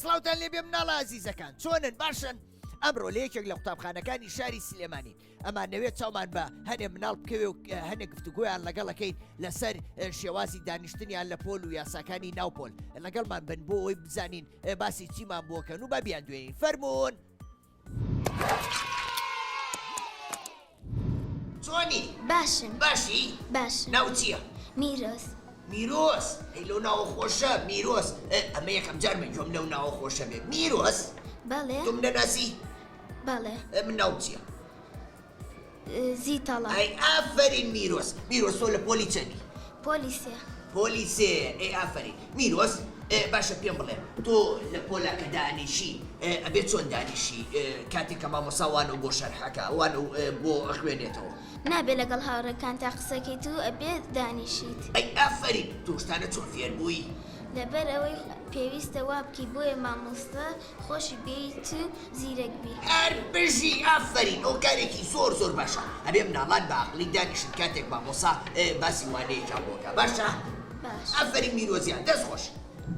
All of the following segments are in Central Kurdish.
سڵاوتان لێ بێ مناڵە ئازیزەکان چۆنن باشن ئەمڕۆ لە یەکێک لە قوتابخانەکانی شاری سلێمانی ئەمان نەوێت چاومان بە هەنێ مناڵ بکەوێ و هەنێک گفتوگۆیان لەگەڵەکەین لەسەر شێوازی دانیشتنیان لە پۆل و یاساکانی ناوپۆل لەگەڵمان بن بۆ ئەوی بزانین باسی چیمان بۆکەن و بەبیان دوێنین فەرموون چۆنی باشم باشی باش ناو چییە میرۆز میرۆز ئەی لەو ناوە خۆشە میرۆز ئەمە یەکەم جارمە گوێم لەو ناوە خۆشە بێ میرۆز بەڵێ تۆم نەناسی بەڵێ من ناو چییە زیتەڵە ئەی ئافرین میرۆز میرۆز تۆ لە پۆلی چەندی پۆلیسێ پۆلیسێ ئەی ئافرین میرۆز باشە پێم بڵێ تۆ لە پۆلاکە دانیشی ئەبێ چۆن دانیشی کاتێک کە مامۆسا وانە بۆ شەرحەکە وانە بۆ ئەخوێنێتەوە نابێ لەگەڵ هاوڕەکان تا قسەکەیت و ئەبێ دانیشیت ئەی ئافرین توشتانە چۆن فێر بووی لەبەر ئەوەی پێویستە وا بکەی بۆیە مامۆستا خۆشی بێیت و زیرەک بی هەر بژی ئافرین ئەو کارێکی زۆر زۆر باشە ئەبێ مناڵان بە عەقڵی دانیشن کاتێک مامۆسا باسی وانەیەکیان بۆکە باشە باش ئافرین میرۆزیان دەست خۆش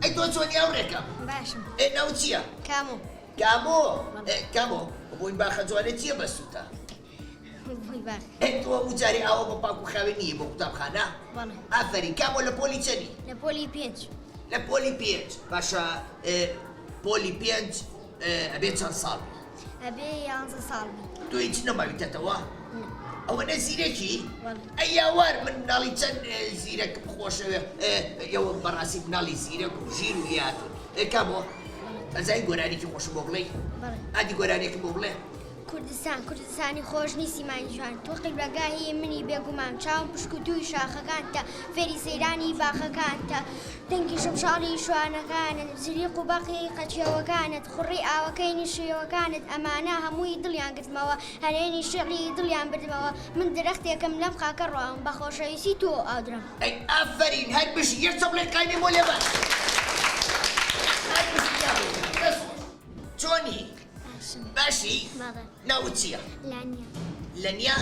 ئەی تۆ چۆنی هاوڕێکەم باشم ناو چییە کامۆ کامۆ کامۆ بۆی باخە جوانێت چییە بەسووتە بۆی باخ تۆ وجارێ ئەوە بە پاک و خاوێن نییە بۆ قوتابخانە بەڵێ ئافرین کامۆ لە پۆلی چەندی لە پۆلی 5 لە پۆلی 5 باشە پۆلی 5 ئەبێ چەند ساڵ ئەبێ 11 ساڵ بی تۆ هیچ نەماویتەتەوە ئەوە نە زیرەکی بەڵێ ئەی یاوار من مناڵی چەند زیرەک خۆشەوێ ئێوە بەڕاستی مناڵی زیرەک و ژیر و یاتون کامۆ ئەزای گۆرانێکی خۆشم بۆ بڵێ بەڵێ ئادی گۆرانێکم بۆ بڵێ کوردستانی خۆش نیسیمان جوان تۆ قیبلەگاهی منی بێگومان چاوم پشک و توی شاخەکانتە فێری سەیرانی باخەکانتە دەنگی شمشاڵی شوانەکانت زریق و باقی قەچیەوەکانت خوڕی ئاوەکەی نیشەوەکانت ئەمانە هەمووی دڵیان گرتمەوە هەرێنی شێڵی دڵیان بردمەوە من درەختێکم لەم خاکە ڕۆم بە خۆشەویستی تۆ ئاودرم ئەی ئافرین هەر بشی یەک چەپڵێت قایمێ بۆ لێبەر چۆنی باشی ناوت چییە لانیا لەنیا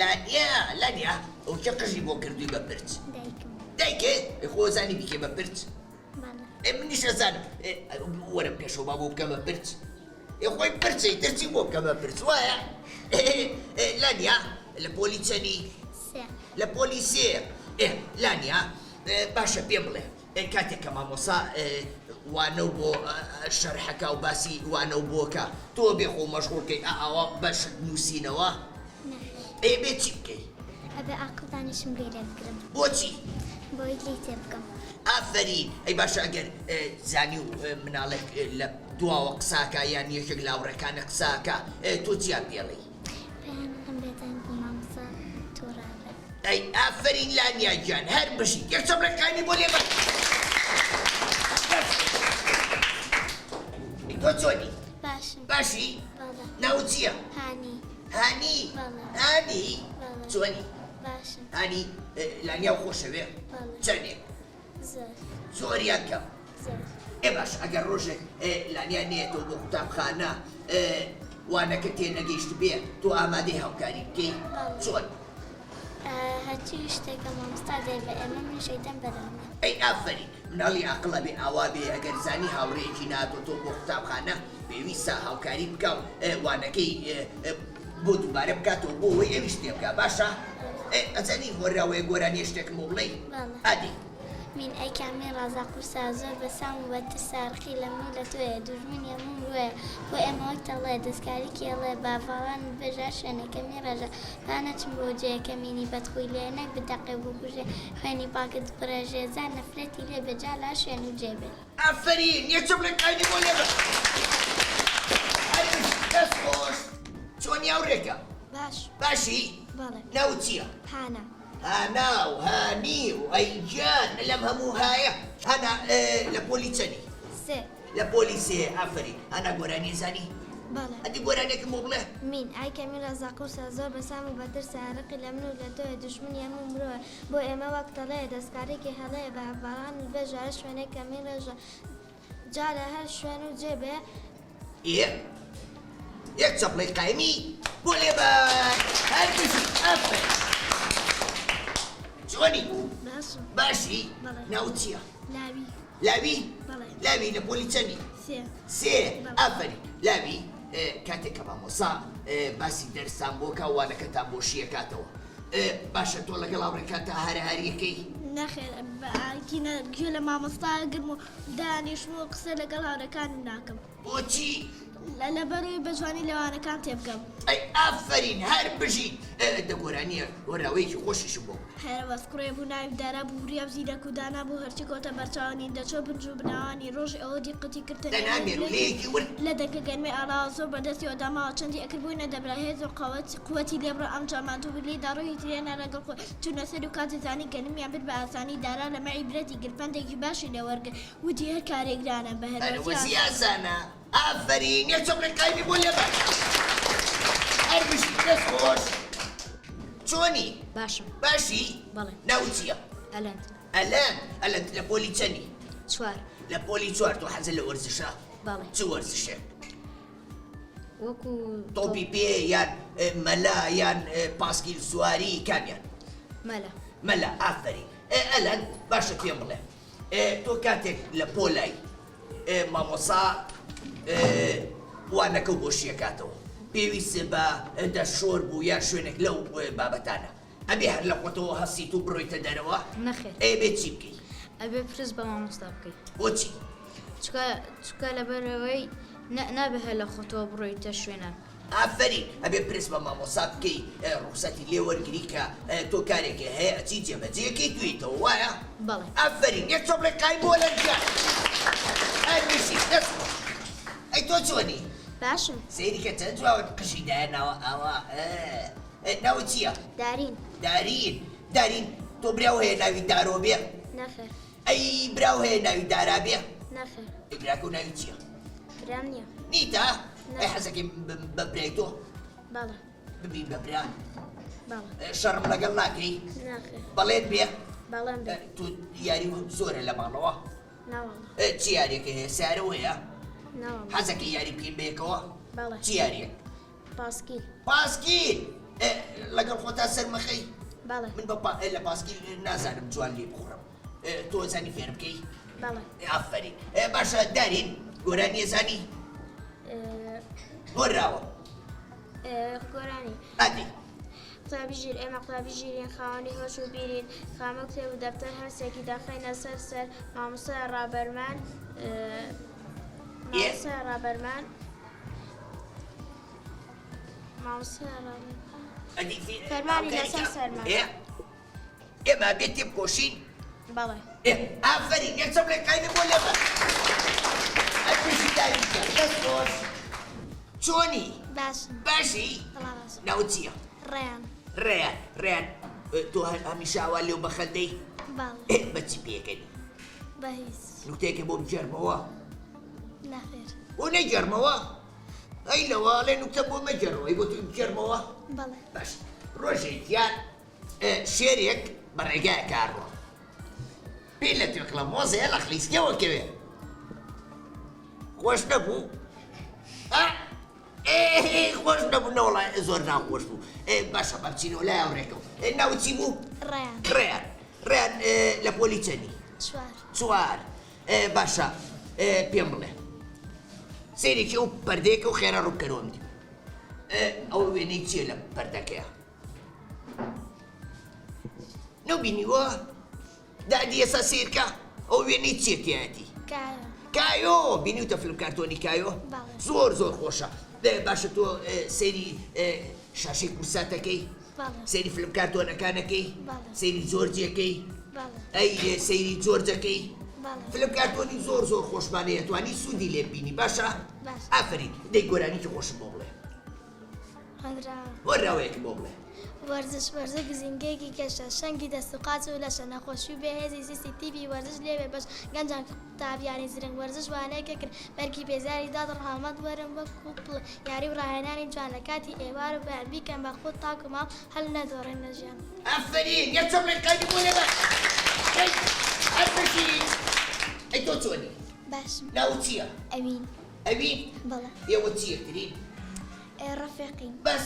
لانیا لانیا ئەو چه قژی بۆ کردووی بە پرچ دایکم دایکێ خۆزانی بیکێ بە پرچ بەڵێ منیش ئەزانم وەرم پێشەوە با بۆ بکەم بە پرچ خۆی پرچەی دەرچی بۆ بکەم بە پرچ وایە لانیا لە پۆلی چەندی سێ لە پۆلی سێ لانیا باشە پێم بڵێ کاتێک کە مامۆسا وانە و بۆ شەرحەکە و باسی وانە و بۆکە تۆ بێ خۆ مەشغوڵکەی ئاوا بەشت نووسینەوە بێ چی بکەی ئەبێ ئاقلدانیشم گەیرە بگرم بۆچی بۆی لی تێ بکەم ئافرین ئەی باشە ئەگەر زانی و مناڵێک لە دواوە قساکە یان یەکێک لاوڕەکانە قساکە تۆ چیان پێڵی پێیان بێتەن بۆ مامۆستا تۆڕابێت ئەی ئافرین لانیا گیان هەر بشی یەک چەمرەکانی بۆ لێ بە تۆ چۆنی باشم باشی بەڵێ ناو چییە هانی هانی بەڵێ. هانی بەڵێ. چۆنی باشم هانی لانیا خۆشەوێ بەڵێ. چەندێک زۆر زۆریان کەم زۆر باش ئەگەر ڕۆژێک لانیا نێتەوە بۆ قوتابخانە وانەکە تێنەگەیشت بێ تۆ ئامادەی هاوکاری بکەی چۆن هەرچی شتێکە مامۆستا دێ بە ئێمە من شەیدەم بەرامە ئەی ئافرین مناڵی عەقڵە بێ ئاوا بێ ئەگەر زانی هاوڕێیەکی ناتۆ بۆ قوتابخانە پێویستە هاوکاری بکە و وانەکەی بۆ دووبارە بکاتەوە بۆ ئەوەی ئەویش تێ بکە باشە ئەزانی هۆراوەیە گۆرانیە شتێکم بۆ بڵێ ئادی من ئەی کامی ڕازا قورسا زۆر بەسام و بەتر سارخی لە من لە تۆیە دوژمنی هەموو وێ بۆ ئێمە وەک دەڵێ دەستکاری کێڵێ باڤاوان بێژا شوێنەکەمی ڕێژە هانەچم بۆ جەیەکەمینی بەدخۆی لێ نەک بدەقێ بۆ بژێ خوێنی پاکت بڕێژێ زان نەفرەتی لێ بەجا لا شوێن و جێبێ ئافرین یەکچەم لە کانی بۆ لێ بە دەست خۆش چۆن یاوڕێکە باش باشی بەڵێ ناو چییە هانە هانا و هانی و ئەیجان لەم هەموو هایە هانا لە پۆلی چەنی سێ لە پۆلی سێ ئافرین هانا گۆرانی زانی بەڵێ ئەدی گۆرانێکم بۆ بڵێ من ئای کەمی ڕازا قورسا زۆر بەسام و بەتر سارقی لە من و لە تۆیە دوژمنی هەموو مرۆە بۆ ئێمە وەک دەڵێ دەستکارێکی هەڵەیە بە هەڤاڵان بێژە هەر شوێنەی کەمی ڕێژە جا لە هەر شوێن و جێبێ یەک چەپڵی قایمی بۆ لێ بە هەر بشی ئافرین چۆنی باشم باشی بەڵێ. ناو چییە لاوی لاوی بەڵێ. لاوی لە پۆلی چەنی سێ سێ ئافرین لاوی کاتێککە مامۆسا باسی دەرسان بۆ کاوانەکەتان بۆ شیەکاتەوە باشە تۆ لەگەڵ هاوڕێکاتە هەرەهاریەکەی نەخێر ئاکینە گوێ لە مامۆستا گرم و دانیشم و قسە لەگەڵ هاوڕەکانی ناکەم بۆچی لە بەروی بەجوانی لەوانەکان تێبگەم ئەی ئافرین هەر بژی دەگۆرانیە وەراوەیەکی خۆشیشم بۆ هەرەوەس کوڕێ بوو ناوی دارا بوو وریاب زیرەک و دانا بوو هەرچی کۆتە بەرچاوانی دەچۆ بنج و بناوانی ڕۆژی ئەوە دیقەتی کردن دەنامێرولەیەکی ورد لە دەکە گەرمی ئاڵاوە زۆر بەدەستی ئۆداماوە چەندی ئەکرد بووینە دەبراهێز و قوەتی لێبڕە ئەم جامانتو لی داڕۆی ترێنە لەگەڵ خۆ چونە سەر و کاتی زانی گەنمیان بر بە ئاسانی دارا لە مەعی برەتی گرپەندێکی باشی لێوەرگرت وتی هەر کارێکرانە بە هەروەزی ئاسانە ئافرین یەکچەم لە قایمی بۆ لێ بە هەر بژی دەست خۆش چۆنی باشم باشی بەڵێ ناو چییە ئەلەند ئەلەند لە پۆلی چەنی چوار لە پۆلی چوار تۆ حەزە لە وەرزشە بەڵێ چ وەرزشێک وەکو تۆپی پێ یان مەلا یان پاسکیل سواری کامیان مەلە مەلا ئافرین ئەلەند باشە پێم بڵێ تۆ کاتێک لە پۆلای مامۆسا وانەکە بۆ شیەکاتەوە پێویستە بە دەشۆر بوو یان شوێنێک لەو بابەتانە ئەبێ هەر لە خۆتەوە هەسیت و بڕۆیتە دەرەوە نەخێر بێ چی بکەی ئەبێ پرس بە مامۆستا بکەیت بۆچی چکە لەبەرەوەی نابێ هەر لە خۆتەوە بڕۆیتە شوێنە ئافرین ئەبێ پرس بە مامۆسا بکەی ڕوخسەتی لێ وەرگری کە تۆ کارێکی هەیە ئەچی جێبەجێەکەی تویتەوە وایە بەڵێ ئافرین یەک چۆپڵێک قایم بۆ لەنجا هەر بشی دەست ئەی تۆ چۆنی باشم سەیری کە چەند جوابت قشی دایەناوە ئاوا ناوە چییە دارین دارین تۆ براو هەیە ناوی دارۆ بێ نەخێر ئەی براو هەیە ناوی دارا بێ نەخێر براکە و ناوی چییە برام نییە نیتە ئەی حەزەکەی بە برای تۆ بەڵێ ببین بە برا بەڵێ شەڕم لەگەڵ ناکەی نەخێر بەڵێت بێ بەڵێم بێ تو یاری زۆرە لە ماڵەوە ناوەڵە چی یاریەکە هەیە سارەوەیە ناوەڵە حەزەکەی یاری بکەین بەیەکەوە بەڵێ چی یاریە پاسکیل پاسکیل لەگەڵ خۆتا سەرمەخەی بەڵێ من لە پاسکیل نازانم جوان لێ بخۆڕم تۆ زانی فێر بکەی بەڵێ ئافرین باشە دارین گۆرانیە زانی گۆراوە گۆرانی ئادی قوتابی ژیر ئێمە قوتابی ژیرین خاوەنی هۆش و بیرین خامە کتێب و دەفتەر هەرسێکی داخینە سەر مامۆستا ڕابەرمان مامۆستا ڕابەرمان ئەدی فەرمانی لەسەر سەرمان ئێمە بێت تێ بکۆشین بەڵێ ئافرین یەکسەر بڵێکاینە بۆ لێمە ئەپێشی داریکە دەست خۆش چۆنی باشم باشی بەڵا باشم ناوت چییە ڕێیان ڕێیان تۆ هەمیشە ئاوا لێو بە خەندەی باڵێ بەچی پێکەنی بە هیچ نوتێکە بۆ بجەرمەوە نەخێر بۆ نەیجەرمەوە ئەی لەواڵێ نوتە بۆ مەجەرەوەی بۆ توی بجەرمەوە بەڵێ باش ڕۆژێکیان شێرێک بە ڕێگای کارڕۆ پێی لە توێکڵە مۆزەیە لە خلیسکەوە کەوێ خۆش نەبوو خۆش نەبوو نەوەڵای زۆر ناخۆش بوو باشە بە بچینەوە لای ئەوڕێکەوە ناوت چی بوو ڕێیان لە پۆلی چەندی چوار باشە پێم بڵێ سێرێکی ئەو پەردەیەکە و خێرا ڕووبکەرەوەم دی ئەو وێنەی چییە لە پەردەکەیە نەبینیوە دادی ئێستا سیرکە ئەو وێنەی چییە تایەتی کایۆ بینیوتە فیلم کارتۆنی کایۆ زۆر زۆر خۆشە باشە تۆ سەیری شاشەی کورساتەکەی سەیری فیلم کارتۆنەکانەکەی سەیری جۆرجەکەی ئەی سەیری جۆرجەکەی فیلم کارتۆنی زۆر زۆر خۆشمانەیە توانی سوودی لێ بینی باشە ئافرین دەی گۆرانیکی خۆشم بۆ بڵێ وەراوەیەکی بۆ بڵێ وەرزش گزینگەیەکی کەشە شەنگی دەستوقات و لەشە نەخۆشی و بەهێزی CCTV وەرزش لێوێ بەش گەنجان قوتابیانی زرنگ وەرزش وانەیەکە کرد بەرگی بێزاری داد ڕەحمەت وەرم وەکو پڵ یاری و ڕاهێنانی جوان لە کاتی ئێوار و بەیان بیکەن بە خۆت تاک و ماڵ هەل نەدۆڕێن لە ژیان ئافرین یەکسەر بڵێکانی بۆ لێمە ئەفرین ئەی تۆ چۆنی باشم ناوت چییە ئەوین بەڵێ ئێوە چی یەکترین ڕەفیقین بەس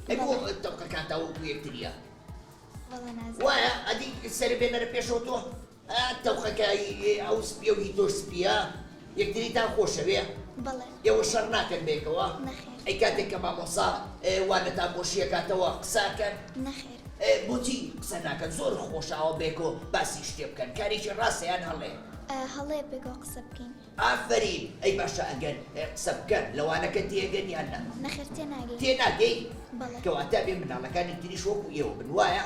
ئەی بۆ تەوقەکاتەوە بوو یەکتریە بەڵێ نازانم وایە ئەدی سەرە بێنەرە پێشەوە تۆ تەوقەکەی ئەو سپیە و هی تۆ سپیە یەکتریتان خۆشەوێ بەڵێ ئێوە شەڕ ناکەن بێکەوە نەخێر ئەی کاتێک کە مامۆسا وانەتان بۆشیەکاتەوە قساکەن نەخێر بۆچی قسە ناکەن زۆر خۆشەوە بێکەوە باسی شتێ بکەن کارێکی ڕاستەیان هەڵێ هەڵێ بێگۆ قسە بکەین ئافرین ئەی باشە ئەگەن قسە بکەن لەوانەکە تێگەن یان نا نەخێر تێناگەین تێناگەی بەڵێ کەواتە بێ مناڵەکانی تریش وەکو ئێوە بن وایە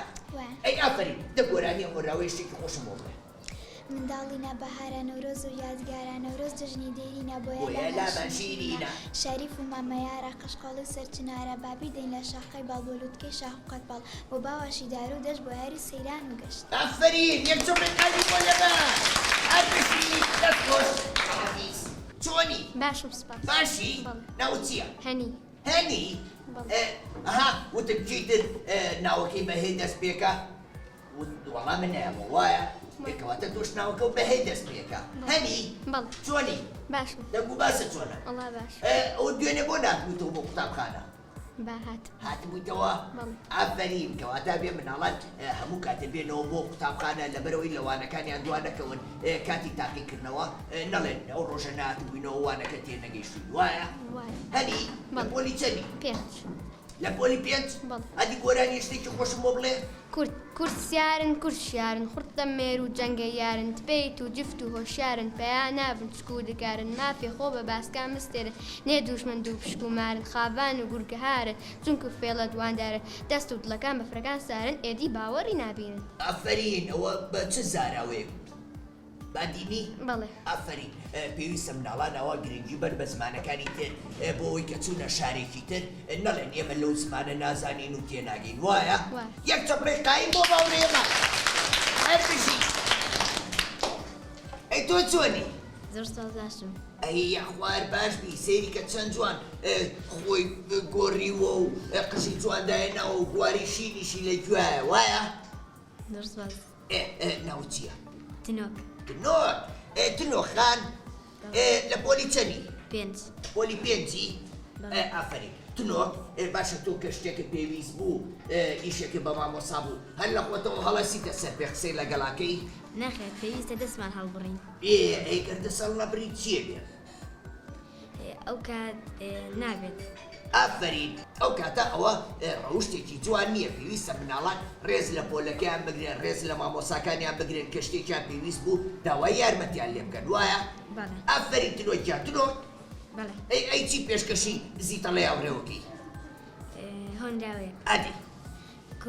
ئەی ئافرین دەگۆرانی هۆراوەی شتێکی خۆشم بۆ بڵێ منداڵی نەبەهارە نەورۆز و یادگارە نەورۆز دژنی دێرینە بۆیە لامە شیرینە شەریف و مامەیارە قەشقاڵی سەرچنارە بابی دەین لە شاخەی باڵبۆلووتکەی شاخ و قەتباڵ بۆ باواشی دار و دەشت بۆ یاری سەیران و گەشت ئافرین یەکسەر بڵێکانی بۆ لێمە ئەفرین دەست خۆش چۆنی باشم سپاس باشی ناوت چییە هەنی هەنی ئەها وتم چیتر ناوەکەی بەهێ دەست پێکە وەڵام من نایەمە وایە کەواتە تۆش ناوەکە و بەهێ دەست پێکە هەنی بەڵێ چۆنی باشم دەگو باسە چۆنە وەڵا باش ئەو دوێنێ بۆ ناتبوویتەوە بۆ قوتابخانە باهات هاتبوویتەوە ئافرین کەواتە بێ مناڵات هەموو کاتە بێنەوە بۆ قوتابخانە لەبەرەوەی لەوانەکانیان دوانەکەون کاتی تاقیکردنەوە نەڵێن ئەو ڕۆژە ناتبووینەوە وانەکە تێنەگەیشتوین وایە هەنی لە پۆلی چەندی پێنج لە پۆلی پێنج ئەدی گۆرانی شتێکی خۆشم بۆ بڵێ کورسیارن کورسیارن خورتە مێر و جەنگە یارن تبیت و جفت و هۆشیارن پێیان نابن چکو دەکارن مافێ خۆ بە باسکان مستێرن نێ دووشمن دوو پشکومارن خابان و گورگەهارن چونکە فێڵە دواندارن دەست و دڵەکان بەفرەکان سارن ئێدی باوەڕی نابینن ئافرین ئەوە بە چ زاراوەیە بادینی بەڵێ ئافرین پێویستە مناڵانەوە گرنگی بەر بە زمانەکانی تر بۆ ئەوی کە چوونە شارێکی تر نەڵێن ئێمە لەو زمانە نازانین و تێناگەین وایە یەک چەپڕێ قایم بۆ باوڕێمە هەربژی ئەی تۆ چۆنی زۆر سازاشم ئەی یاخوار باش بی سێری کە چەند جوان خۆی گۆڕیوە و قژی جواندایەنەوە و گواری شینیشی لە گوایە وایە زۆر سپاس ناوت چییە تنۆک تنۆخان لە پۆلی چەندی پێنج پۆلی پێنجی ئافرین تنۆک باشە تۆ کە شتێکت پێویست بوو ئیشێکی بە مامۆسا بوو هەر لە خۆتەوە هەڵەسیتە سەر پێ قسەی لەگەڵاکەی نەخێت پێویستە دەستمان هەڵبڕین ئەیکردە سەڵ نەبری چیە بێ ئەو کات نابێت ئافرین ئەو کاتە ئەوە ڕەوشتێکی جوان نییە پێویستە مناڵان ڕێز لە پۆلەکەیان بگرێن ڕێز لە مامۆساکانیان بگرێن کە شتێکیان پێویست بوو داوای یارمەتیان لێ بکەن وایە ئافرین تنۆکیان تنۆک ئەی چی پێشکەشی زیتە لە یاوڕێوەکەی هۆنداوێ ئەدی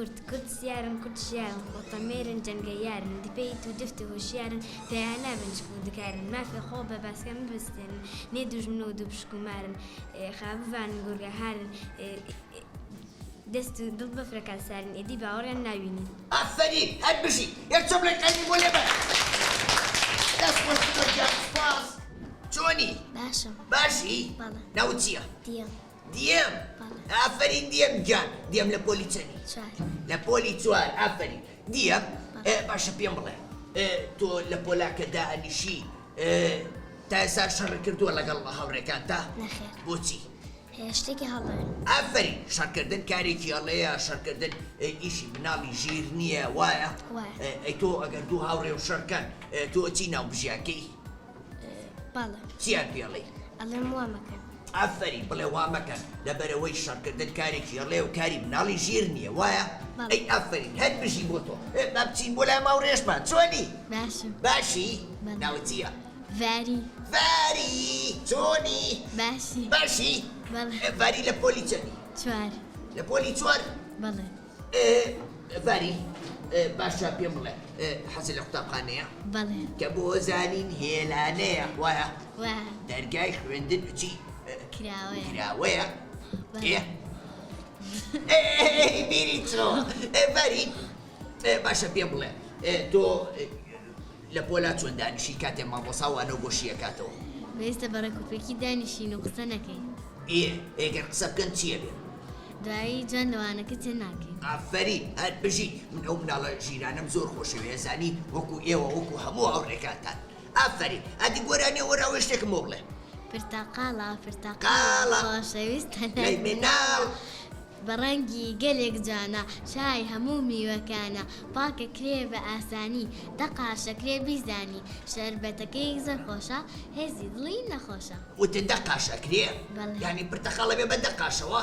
كرد سيارن كرد شيارن وطميرن جنگيارن دبيت ودفت وشيارن فيانا بنشكو دكارن ما في خوبة بس كم بستن نيدوج منودو بشكو مارن خافان غورغا هارن دستو ضد بفرك على سارن إدي باورن ناويني عفرين هاد بشي يكتب لك أني ولا ما تصور ترجع سباس شوني باشم باشي بله. ناوتيا ديام ديام بله. عفرين ديام جان ديام لبوليتاني شوار لبولي توال عفرين ديام باشا بيمبلا تو لبولا كدا أنيشي تاسار شر كردو ولا قال الله هوريكان تا نخير بوتي شتێکی هەڵێن ئافرین شارکردن کارێکی هەڵەیە شارکردن ئیشی مناڵی ژیر نییە وایە ئەی تۆ ئەگەر دوو هاوڕێ و شەرکەن تۆ چی ناو بژیاکەی بەڵێ چیان پێڵێ ئەڵێم وا مەکەن ئافرین بڵێ وا مەکەن لەبەرەوەی شارکردن کارێکی هەڵێ و کاری مناڵی ژیر نییە وایە ئەی ئافرین هەر بژی بۆ تۆ با بچین بۆ لای ماوڕێشمان چۆنی باشم باشی ناوت چییە ڤاری ڤاری چۆنی باشی باشی بەڵێ ڤاری لە پۆلی چەندی چوار لە پۆلی چوار بەڵێ ڤاری باشە پێم بڵێ حەزی لە قوتابخانەیە بەڵێ کە بۆ زانین هێلانەیە وایە وا دەرگای خوێندن چی کراوەیە کراوەیە ئێ بیری چۆ ڤاری باشە پێم بڵێ تۆ لە پۆلا چۆن دانیشی کاتێ مامۆسا وانە گۆشیەکاتەوە بەێستا بەڕێ کوپێکی دانیشین و قسە نەکەین ئێگەر قسە بکەن چییە بێ دوایی جوان لەوانەکە چێ ناکەین ئافەری هەر بژی من ئەو مناڵە ژیرانم زۆر خۆشەوێ زانی وەکو ئێوە وەکو هەموو هاوڕێکاتان ئافەری ئەدی گۆرانی وەراوە شتێکم بۆ بڵێ پرتەقاڵە قاڵە. خۆشەویستە لای مناڵ بەڕەنگی گەلێک جانە شای هەموو میوەکانە پاکە کرێ بە ئاسانی دەقاشە کرێ بیزانی شەربەتەکەی زۆر خۆشە هێزی دڵی نەخۆشە وتە دەقاشەکرێ بەڵێ. یعنی پرتەقاڵە بێ بە دەقاشەوە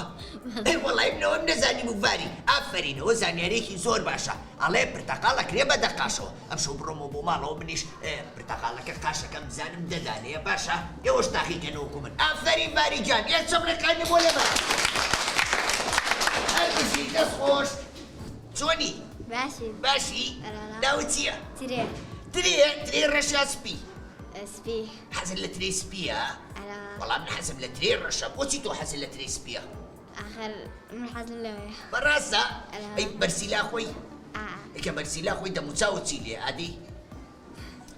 وەڵای منەوەم نەزانی بووڤاری ئافرینەوە زانیارێکی زۆر باشە ئەڵێ پرتەقاڵەکرێ بە دەقاشەوە ئەم شەو بڕۆمەوە بۆ ماڵەوە منیش پرتەقاڵەکە قاشەکەم بزانم دەدانەیە باشە ئێوەش تاقیکەنەوەکو من ئافەری ڤاری جان یەک چەمرەکانی بۆ لێمە هەر بژی دەست خۆش چۆنی باشی باشی ناوت چییە ترێ ترێ ڕەشا سپی سپی حەزت لە ترێ سپیە وەڵام من حەزم لە ترێ ڕەشە بۆچی تۆ حەزت لە ترێ سپیە آخر من حەزم لەوەیە بەڕاستە ئەی بەرسیلا خۆی ئەکە بەرسیلا خۆی دەموچاوە چی لێ ئادی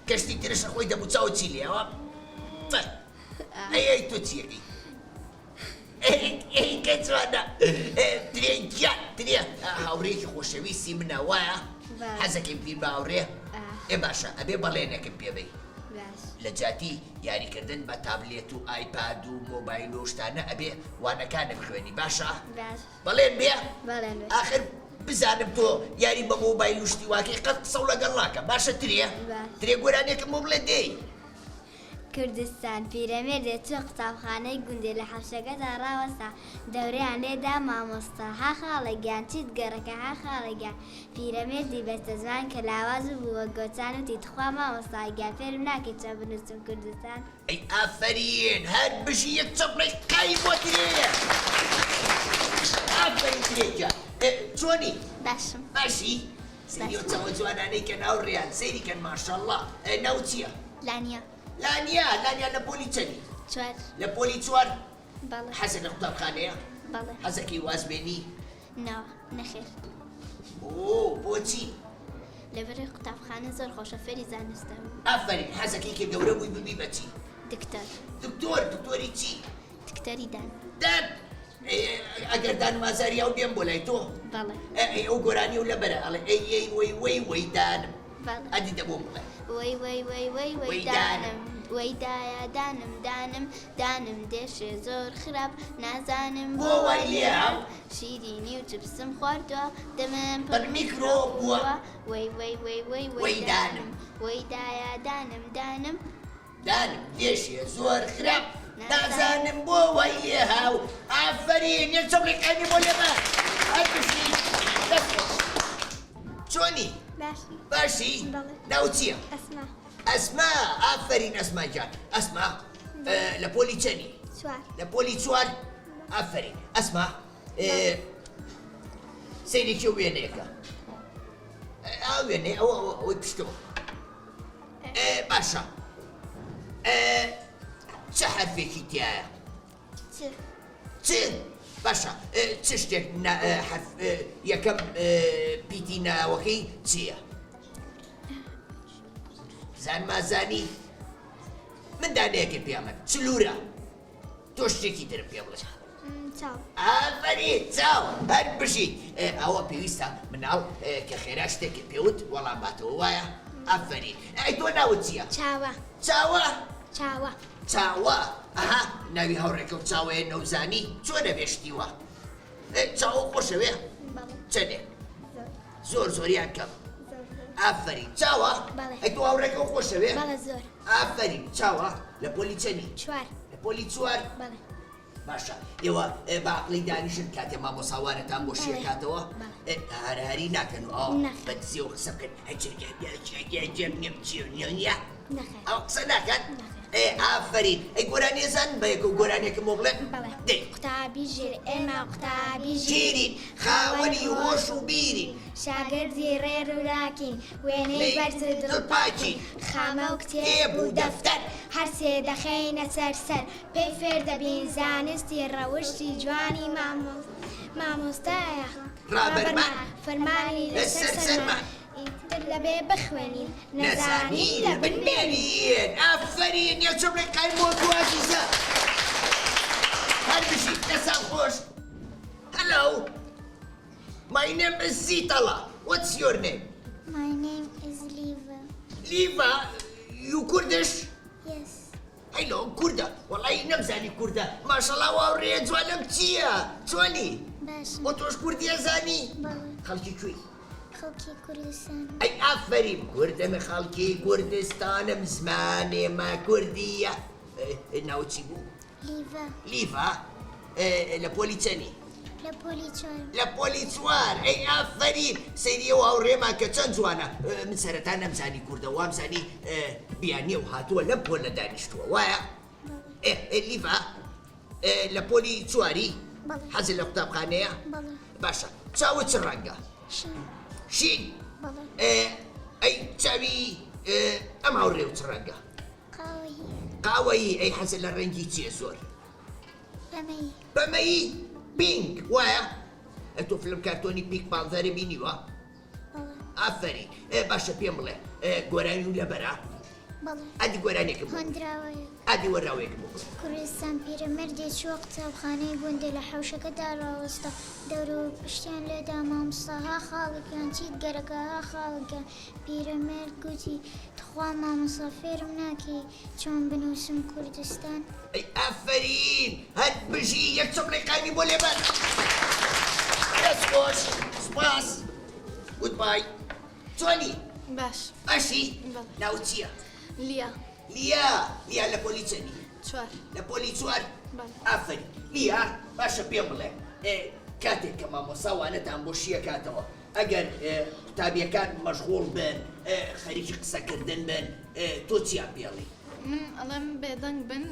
کەشتی ترشە خۆی دەموچاوە چی لێەوە ئەی تۆ چیەکەی کە جوانە ترێ گیان ترێ هاوڕێکی خۆشەویستی منە وایە حەزەکەی پیر بە هاوڕێ ئێ باشە ئەبێ بەڵێنەکەم پێبەی باش لە جاتی یاریکردن بە تابلێت و ئایپاد و مۆبایل و شتانە ئەبێ وانەکانە بخوێنی باشە باش بەڵێن بێ بەڵێن آخر بزانم تۆ یاری بە مۆبایل و شتی واکەی قەت قسە و لەگەڵ ناکەم باشە ترێ ترێ گۆرانێکم بۆ بڵێ دێی کوردستان پیرەمێردێت چوە قوتابخانەی گوندێ لە حەوشەکەدا ڕاوەستا دەورەیان لێدا مامۆستا ها خاڵێکیان چیت گەڕەکە ها خاڵێکیان پیرەمێردی بەستەزمان کە لاواز بووە گۆچان و تیتخوا مامۆستاگیان فێرم ناکەیت چە بنووسم کوردستان ئەی ئافەرین هەر بژی یەک چەپڵی قای بۆ ترێیە ئافەرین ترێکە چۆنی باشم باشی سەریۆ چەوە جوانانەی کە ناو ڕێیان سەیریکەن ماشەڵڵا ناو چییە لانیا لانیا لە پۆلی چەندی چوار لە پۆلی چوار بەڵێ حەزێک لە قوتابخانەیە بەڵێ حەزەکەی وازبێنی ناوە نەخێر بۆچی لەبەرەی قوتابخانە زۆر خۆشە فێری زانستە ئافرین حەزەکەی کە گەورە بووی ببی بەچی دکتەر دکتۆری چی دکتەری دان دان ئەگەر دان مازاری ئەو بێم بۆ لای تۆ بەڵێ ئەو گۆرانی و لەبەرە ئەڵێ وەی دانم بەڵێ ئەدی دەبۆم بڵێ وەی دانم وەی دایە دانم دێشێ زۆر خراپ نازانم بۆ وای لێم شیرینی و چپسم خواردووە دەمەم پڕ میکرۆب بووە وەی دانم وەی دایە دانم دانم دێشێ زۆر خراپ نازانم بۆ وای لێ هاو ئافرین یەک چەپڵێکانی بۆ لێمە هەر بژی دەست خۆش چۆنی باشی باشی ناو چییە ئەسما ئەسما ئافرین ئەسما جان ئەسما لە پۆلی چەندی چوار لە پۆلی چوار ئافرین ئەسما سەیرێکی و وێنەیەەکە ئەو وێنێ ئەوەی پشتەوە باشە چه حرفێکی تایە چ باشە چ شتێک یەکەم پیتی ناوەکەی چییە زانمازانی من دانەیەکی پێمە چلورە تۆ شتێکی ترم پێ بڵێ ئافەری چاو هەر بژیت ئەوە پێویستە مناڵ کە خێرا شتێکی پێوت وەڵام باتەوە وایە ئافەری ئەی تۆ ناوت چییە چاوە چاوە چاوە چاوە ئەها ناوی هاوڕێکە و چاوەیە نەوزانی چۆنە بێشتیوە چاوە خۆشەوێ چەندێک زۆر زۆریان کەم ئافەرین چاوە ئەی تۆ هاوڕێکە و خۆشەوێ زۆر ئافەرین چاوە لە پۆلی چەنی چوار لە پۆلی چوار باشە ئێوە باقلی دانیشن کاتێ مامۆساوانەتان بۆ شیە کاتەوە هەرهەری ناکەن و ئەو بەدزی و قسە بکەن هەجێم نێم چیە ئەو قسە ناکەن ئافەرین ئەی گۆرانێزان بە یەک و گۆرانێکم بۆ بڵێن دەی قوتابی ژێر ئێمە قوتابی ژیرین خاوەنی هۆش و بیرین شاگردی ڕێر و راکین وێنەی بەرز دڵپاکین خامە و کتێب و دەفتەر هەرسێ دەخەینە سەرسەر پێی فێر دەبین زانستی ڕەوشتی جوانی مامۆستایە ڕابەرمان فەرمانی لەسەر سەرمان تر لەبێ بخوێنین نەزانی لە بنمێنین ئافەرین یەکچەم لێ قایمۆ دوازیزە هەر بژیت دەسان خۆش Hello My name is Zitala What's your name? My name is Liva. Liva You Kurdish? Yes. Hello Kurda وەڵی نەمزانی کوردە ماشەڵڵا واوڕێ جوانم چییە؟ چۆنی؟ باشم. بۆ تۆش کوردیە زانی؟ بەڵێ. خەڵکی کوێی؟ خەڵکی کوردستان. ئەی ئافەرین کوردەمە خەڵکی کوردستانم زمانێمە کوردیە ناوت چی بوو؟ لیڤا. لیڤا لە پۆلی چەنی؟ لە پۆلی چوار. لە پۆلی چوار ئەی ئافەرین سەیری ئەو هاوڕێمان کە چەند جوانە من سەرەتا نەمزانی کوردە وامزانی بیانیە و هاتووە لەم پۆلە دانیشتووە وایە؟ لیڤا لە پۆلی چواری؟ بەڵێ. حەزت لە قوتابخانەیە؟ بەڵێ. باشە چاوت چ ڕەنگە؟ شین. شین؟ بەڵێ. ئەی چاوی ئەم هاوڕێ و چ ڕەنگە؟ قاوەیی. قاوەیی ئەی حەزت لە ڕەنگی چییە زۆر؟ بەمەیی. بەمەیی؟ پینک وایە؟ تۆ فلم کارتۆنی پینک پانزەرە بینیوە؟ بەڵێ. ئافەرین باشە پێم بڵێ گۆرانی و لەبەرە؟ بەڵێ. ئەدی گۆرانێکم هەندراوەیە. ئەدی وەراوەیەکم بڵێ کوردستان پیرەمەردێک چوە قوتابخانەی گوندە لە حەوشەکەدا ڕاوەستە دەور و پشتیان لێدا مامۆستاها خاڵێکیان چیت گەرەکەها خاڵەکە پیرەمەرد گوتی تخوا مامۆستا فێرم ناکەی چۆن بنووسم کوردستان ئەی ئافەرین هەر بژی یەکچەم ڕێقانی بۆ لێبەر دەست خۆش سوپاس گوتبای چۆنی باش باشی بەڵێ. ناوت چییە؟ لیا لیا لە پۆلی چەندی؟ چوار لە پۆلی چوار؟ بەڵێ. ئافەرین لیا باشە پێم بڵێ کاتێک کە مامۆساوانەتان بۆ شیە کاتەوە ئەگەر قوتابیەکان مەشغوڵ بن خەریکی قسەکردن بن تۆ چیان پێڵی؟ من ئەڵێم بێدەنگ بن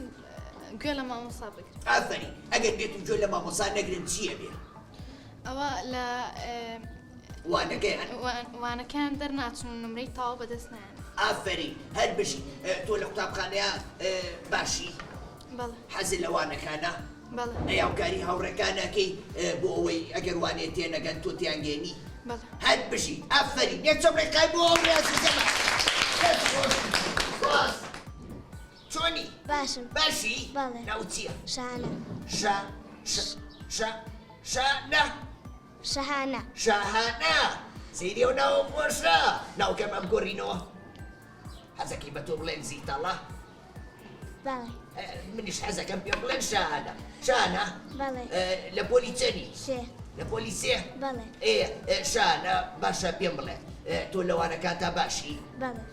گوێ لە مامۆستا بگرن ئافەرین ئەگەر بێت و گوێ لە مامۆسا نەگرن چییە بێ؟ ئەوە لە وانەکەیان؟ وانەکەیان دەرناچن و نمرەی تاوا بەدەست نایەن ئافەرین هەر بژی تۆ لە قوتابخانەیە باشی؟ بەڵێ حەزت لە وانەکانە؟ بەڵێ ئەیاوکاری هاوڕێکانەکەی بۆ ئەوەی ئەگەر وانێ تێنەگەن تۆ تیانگەێنی؟ بەڵێ. هەر بژی ئافەرین یەکچەم ڕێقای بۆ ئەو ڕاستیزەمە چۆنی؟ باشم. باشی؟ بەڵێ. ناوت چییە؟ شانە. شانە؟ شەهانە. شاهانە سەیری ئەو ناوە خۆشە ناوکەم ئەم گۆڕینەوە حەزەکەی بە تۆ بڵێن زیتەڵە بەڵێ. منیش حەزەکەم پێ بڵێن شاهانە شانە بەڵێ. لە پۆلی چەنی؟ سێ. لە پۆلی سێ؟ بەڵێ. شانە باشە پێم بڵێ تۆ لەوانەکان تا باشی؟ بەڵێ.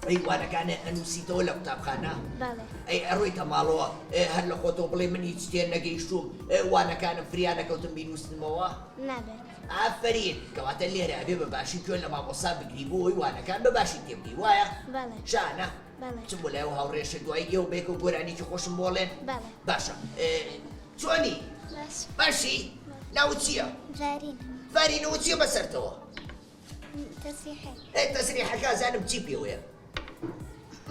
ئەی وانەکانە ئەنووسیتەوە لە قوتابخانە؟ بەڵێ. ئەی ئەڕۆیتە ماڵەوە هەر لە خۆتۆ بڵێ من هیچ تێن نەگەیشتوم وانەکانم فریانەکەوتم بینووسنمەوە؟ نابێت. ئافەرین کەواتە لێرە ئەبێ بە باشی کوێن لە مامۆسا بگری بۆی وانەکان بە باشی تێبگری وایە؟ بەڵێ. شانە؟ بەڵێ. چم بۆ لایەوە هاوڕێشە دوای ئێوە بێک و گۆرانێکی خۆشم بۆڵێن؟ بەڵێ. باشە چۆنی؟ باش. باشی؟ ناوت چییە؟ ڤارین. فاری نوچیە بەسەرتەوە تەسیحێ تەسریحەکە زانم چی پێوەیە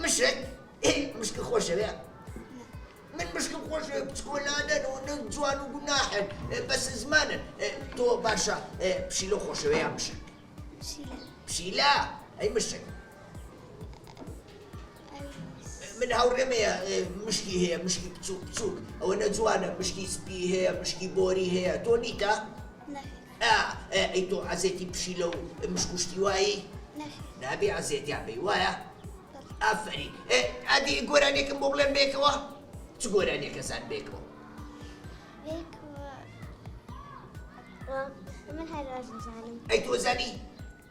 مشک مشک خۆشەوێ من مشکم خۆشەوێ بچکۆلانن و نەک جوان و گوناحن بەس زمانن تۆ باشە پشیلە خۆشەوێ یان مشک پشیلە ئەی مشک من هاوڕێمەیە مشکی هەیە مشکی بچووک بچووک ئەوە نەجوانە مشکی سپی هەیە مشکی بۆری هەیە تۆ نیتە ئەی تۆ عەزێتی پشیلە و مشک و شتی وایی نابێ عەزێتیان بێ وایە ئافرین ئەدی گۆرانێکم بۆ بڵێن بێکەوە چ گۆرانێکەسان بێکەوە من هەراژ نزانم ئەی تۆ زانی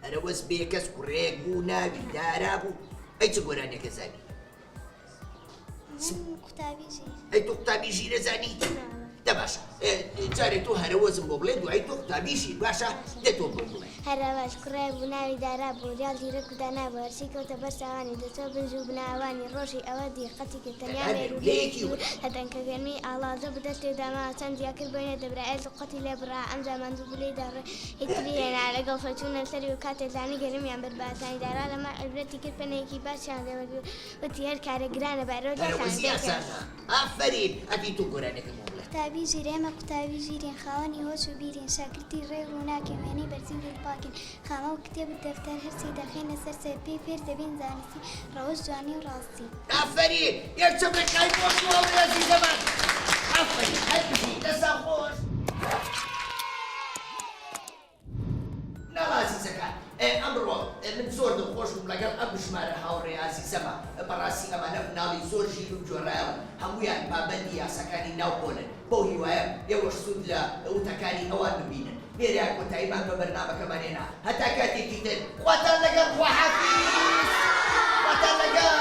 ئەرە وەس بێ کەس کوڕێک بوو ناوی دارا بوو ئەی چ گۆرانێکە زانی من قوتابی ژیر ئەی تۆ قوتابی ژیرە زانی دە باشە جارێک تۆ هەرە وەزم بۆ بڵێ دوای تۆ قوتابی ژیر باشە دێ تۆ بۆ بڵێ هەرا باش کوڕای بوو ناوی دارا بوو ریال دیرە کودا بوو هەرچی کەوتە بەرساوانی دەچۆ بنج و بناوانی ڕۆژی ئەوە دیقەتی کرد تەنیا مێروولەیەکی بوو هەتەنکە گەرمی ئاڵازە بدەستێ داما چەند دیاکرد بۆینە دەبرایەت قەتی لێ بڕا ئەمجا ماندووبلەی داڕێ هیتری هێنا لەگەڵ فەچوونە سەری و کاتێک زانی گەرمیان بەرباسانی دارا لەما عیبرەتی کرد پەنێکی باشیان لێوەرگرت وتی هەر کارە گرانە بارۆ لەسان ئافرین ئەدی تۆ گۆرانێکم بۆ بڵێ قوتابی ژیرێمە قوتابی ژیرین خاوەنی هۆش و بیرین شاگرتی ڕێ ڕووناکێ وێنەی بەرزی و پاکن خامە و کتێب و دەفتەر هەرچی دەخێنە سەر پێی فێر دەبین زانستی ڕەوەش جوانی و ڕاستی ئافرین یەک چەپێکای بۆ شوڵە عەزیزەمان ئافرین هەربژی دەسا خۆش ناڵ عەزیزەکان ئەمڕۆ من زۆر دڵخۆشم لەگەڵ ئەم بژمارە هاوڕێ عەزیزەمە بەڕاستی ئەمانە مناڵی زۆر ژیر و جۆرایەوە هەموویان پابەندی یاساکانی ناوپۆلن بۆ هیوایە ئێوەش سوود لە وتەکانی ئەوان ببینن لێرەیان کۆتاییمان بە بەرنامەکەمان هێنا هەتا کاتێکی تر خواتان لەگەڵ خواحافیز خواتان لەگەڵ